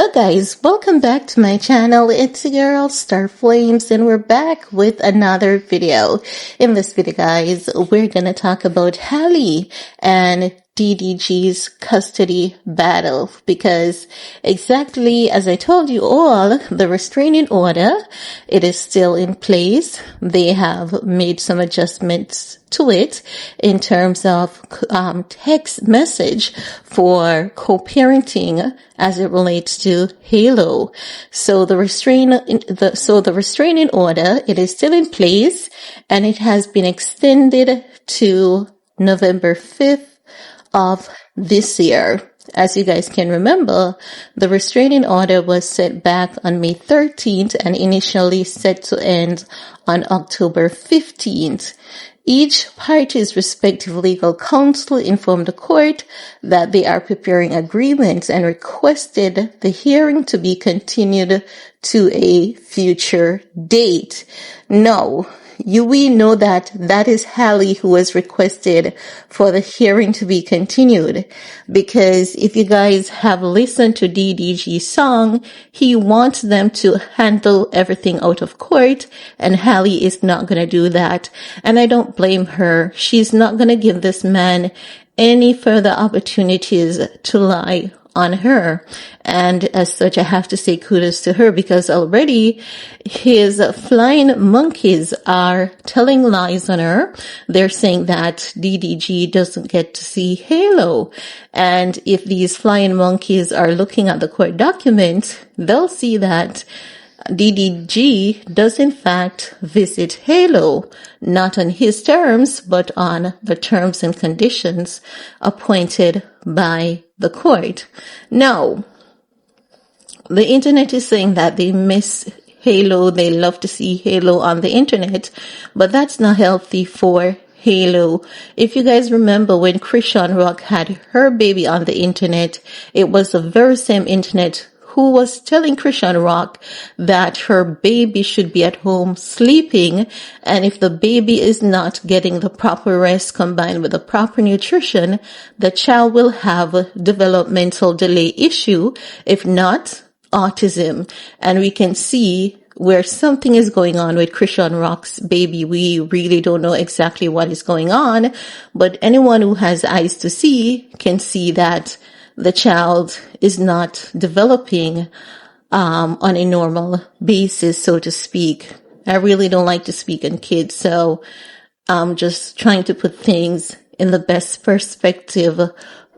Hello guys, welcome back to my channel. It's your girl Star Flames and we're back with another video. In this video guys, we're gonna talk about Halle and DDG's custody battle, because exactly as I told you all, the restraining order, it is still in place. They have made some adjustments to it in terms of text message for co-parenting as it relates to Halo. So the restraining order, it is still in place and it has been extended to November 5th of this year. As you guys can remember, the restraining order was set back on May 13th and initially set to end on October 15th. Each party's respective legal counsel informed the court that they are preparing agreements and requested the hearing to be continued to a future date. No. We know that is Halle who has requested for the hearing to be continued, because if you guys have listened to DDG's song, he wants them to handle everything out of court, and Halle is not going to do that. And I don't blame her. She's not going to give this man any further opportunities to lie on her. And as such, I have to say kudos to her, because already his flying monkeys are telling lies on her. They're saying that DDG doesn't get to see Halo. And if these flying monkeys are looking at the court document, they'll see that DDG does in fact visit Halo, not on his terms, but on the terms and conditions appointed by the court. Now, the internet is saying that they miss Halo, they love to see Halo on the internet, but that's not healthy for Halo. If you guys remember when Chrisean Rock had her baby on the internet, it was the very same internet who was telling Chrisean Rock that her baby should be at home sleeping, and if the baby is not getting the proper rest combined with the proper nutrition, the child will have a developmental delay issue, if not autism. And we can see where something is going on with Chrisean Rock's baby. We really don't know exactly what is going on, but anyone who has eyes to see can see that the child is not developing on a normal basis, so to speak. I really don't like to speak on kids, so I'm just trying to put things in the best perspective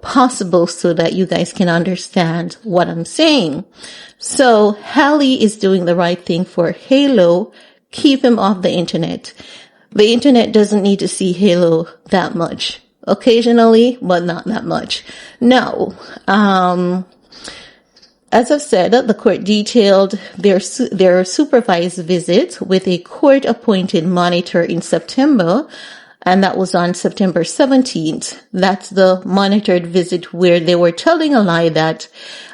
possible so that you guys can understand what I'm saying. So Halle is doing the right thing for Halo. Keep him off the internet. The internet doesn't need to see Halo that much. Occasionally, but not that much. Now, as I've said, the court detailed their supervised visit with a court-appointed monitor in September, and that was on September 17th. That's the monitored visit where they were telling a lie that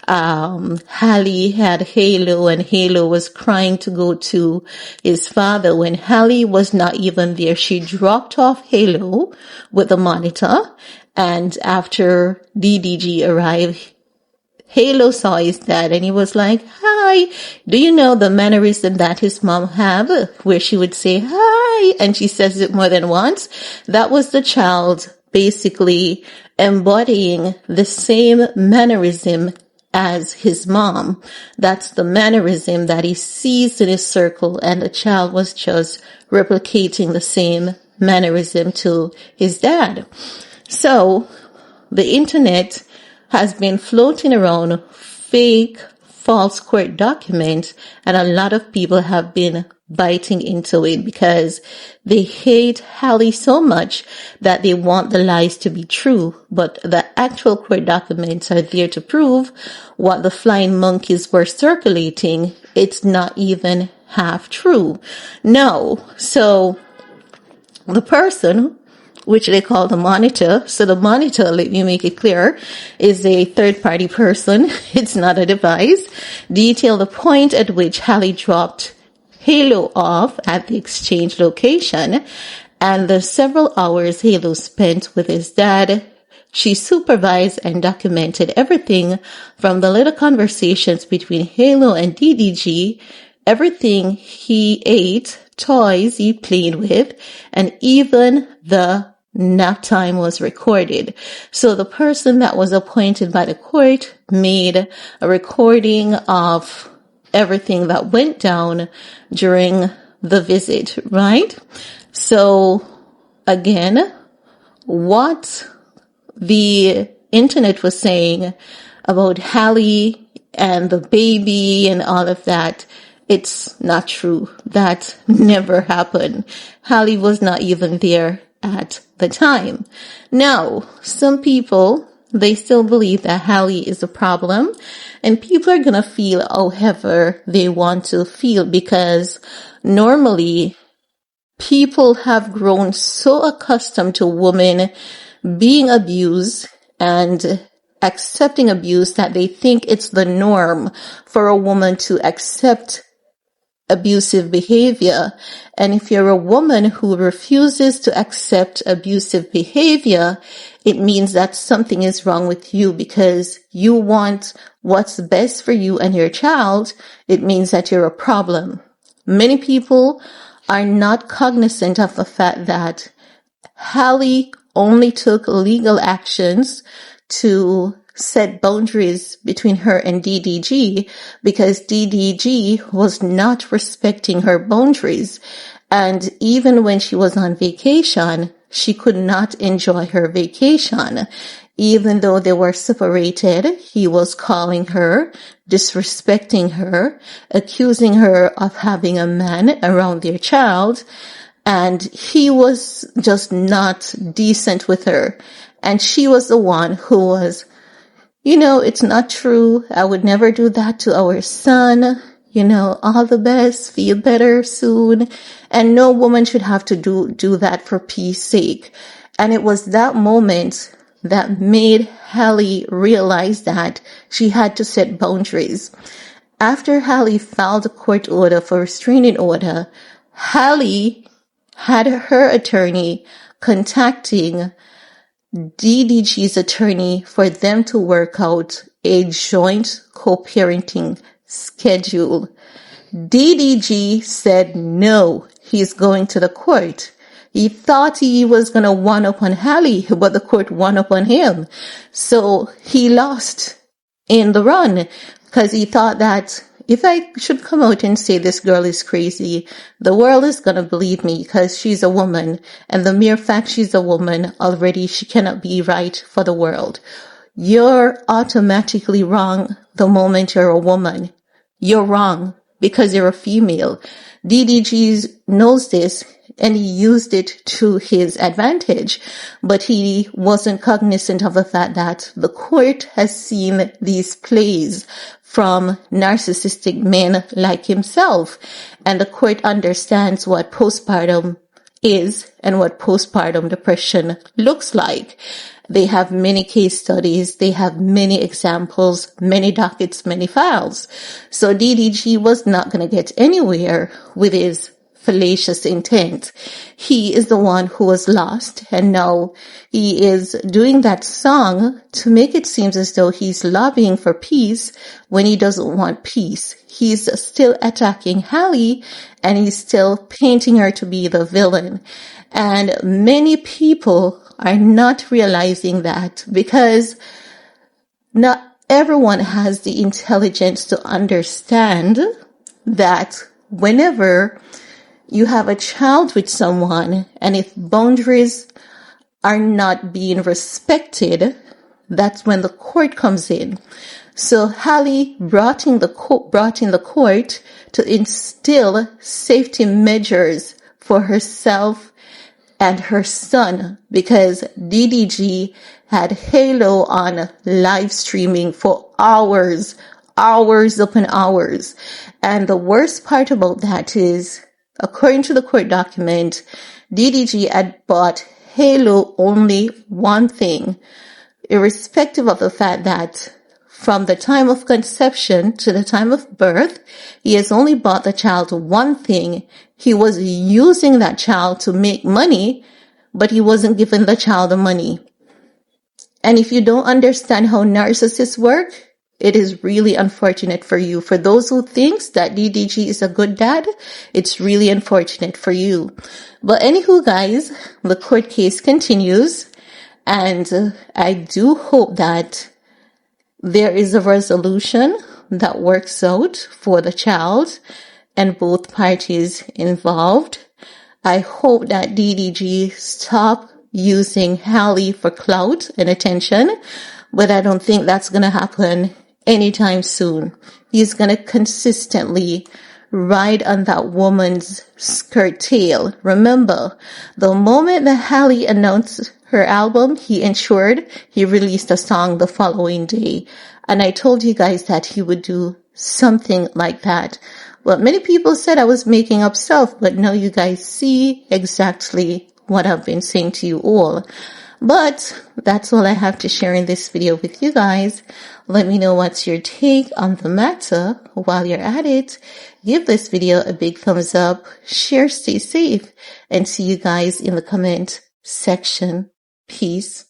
Halle had Halo and Halo was crying to go to his father when Halle was not even there. She dropped off Halo with the monitor, and after DDG arrived, Halo saw his dad and he was like, "Hi, do you know the mannerism that his mom have where she would say hi and she says it more than once?" That was the child basically embodying the same mannerism as his mom. That's the mannerism that he sees in his circle, and the child was just replicating the same mannerism to his dad. So the internet has been floating around fake, false court documents, and a lot of people have been biting into it because they hate Halle so much that they want the lies to be true, but the actual court documents are there to prove what the flying monkeys were circulating. It's not even half true. No. So the person, which they call the monitor. So the monitor, let me make it clear, is a third-party person. It's not a device. Detail the point at which Halle dropped Halo off at the exchange location and the several hours Halo spent with his dad She supervised and documented everything from the little conversations between Halle and DDG, everything he ate, toys he played with, and even the nap time was recorded. So the person that was appointed by the court made a recording of everything that went down during the visit, right? So again, what the internet was saying about Halle and the baby and all of that, it's not true. That never happened. Halle was not even there at the time. Now, some people, they still believe that Halle is a problem, and people are gonna feel however they want to feel, because normally people have grown so accustomed to women being abused and accepting abuse that they think it's the norm for a woman to accept abusive behavior. And if you're a woman who refuses to accept abusive behavior, it means that something is wrong with you because you want what's best for you and your child. It means that you're a problem. Many people are not cognizant of the fact that Halle only took legal actions to set boundaries between her and DDG because DDG was not respecting her boundaries. And even when she was on vacation, she could not enjoy her vacation. Even though they were separated, he was calling her, disrespecting her, accusing her of having a man around their child. And he was just not decent with her. And she was the one who was, it's not true. I would never do that to our son. All the best, feel better soon. And no woman should have to do that for peace sake. And it was that moment that made Halle realize that she had to set boundaries. After Halle filed a court order for restraining order, Halle had her attorney contacting DDG's attorney for them to work out a joint co-parenting schedule. DDG said no, he's going to the court. He thought he was going to one up on Halle, but the court won up on him. So he lost in the run because he thought that if I should come out and say this girl is crazy, the world is going to believe me because she's a woman. And the mere fact she's a woman, already she cannot be right for the world. You're automatically wrong the moment you're a woman. You're wrong because you're a female. DDG knows this and he used it to his advantage, but he wasn't cognizant of the fact that the court has seen these plays from narcissistic men like himself, and the court understands what postpartum is and what postpartum depression looks like. They have many case studies, they have many examples, many dockets, many files. So DDG was not going to get anywhere with his fallacious intent. He is the one who was lost, and now he is doing that song to make it seem as though he's lobbying for peace when he doesn't want peace. He's still attacking Halle, and he's still painting her to be the villain. And many people are not realizing that because not everyone has the intelligence to understand that whenever you have a child with someone, and if boundaries are not being respected, that's when the court comes in. So Halle brought in the court to instill safety measures for herself and her son, because DDG had Halle on live streaming for hours upon hours. And the worst part about that is, according to the court document, DDG had bought Halle only one thing, irrespective of the fact that from the time of conception to the time of birth, he has only bought the child one thing. He was using that child to make money, but he wasn't giving the child the money. And if you don't understand how narcissists work, it is really unfortunate for you. For those who thinks that DDG is a good dad, it's really unfortunate for you. But anywho, guys, the court case continues, and I do hope that there is a resolution that works out for the child and both parties involved. I hope that DDG stop using Halle for clout and attention, but I don't think that's going to happen anytime soon. He's going to consistently ride on that woman's skirt tail. Remember, the moment that Halle announced her album, he ensured he released a song the following day. And I told you guys that he would do something like that. Well, many people said I was making up stuff, but now you guys see exactly what I've been saying to you all. But that's all I have to share in this video with you guys. Let me know what's your take on the matter. While you're at it, give this video a big thumbs up, share, stay safe, and see you guys in the comment section. Peace.